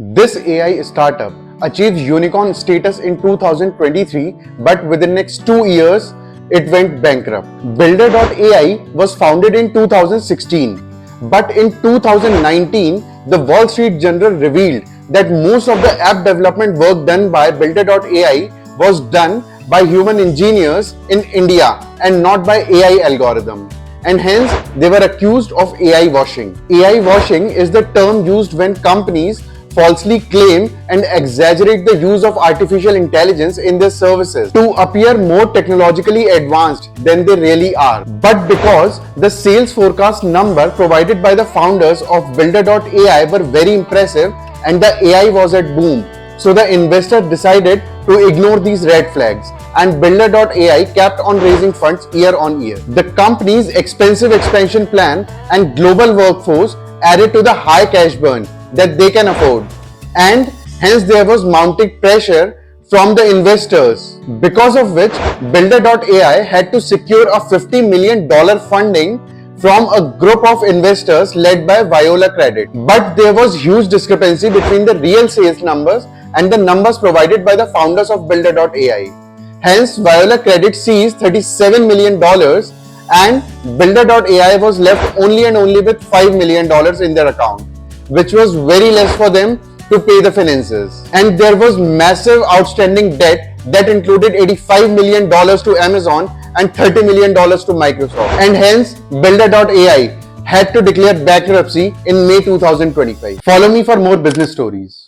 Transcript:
This AI startup achieved unicorn status in 2023, but within next 2 years, it went bankrupt. Builder.ai was founded in 2016, but in 2019, the Wall Street Journal revealed that most of the app development work done by Builder.ai was done by human engineers in India and not by AI algorithm. And hence they were accused of AI washing. AI washing is the term used when companies falsely claim and exaggerate the use of artificial intelligence in their services to appear more technologically advanced than they really are. But because the sales forecast number provided by the founders of Builder.ai were very impressive and the AI was at boom, so the investor decided to ignore these red flags, and Builder.ai kept on raising funds year on year. The company's expensive expansion plan and global workforce added to the high cash burn that they can afford, and hence there was mounting pressure from the investors, because of which Builder.ai had to secure a $50 million funding from a group of investors led by Viola Credit. But there was huge discrepancy between the real sales numbers and the numbers provided by the founders of Builder.ai. Hence, Viola Credit seized $37 million and Builder.ai was left only and only with $5 million in their account, which was very less for them to pay the finances. And there was massive outstanding debt that included $85 million to Amazon and $30 million to Microsoft. And hence, Builder.ai had to declare bankruptcy in May 2025. Follow me for more business stories.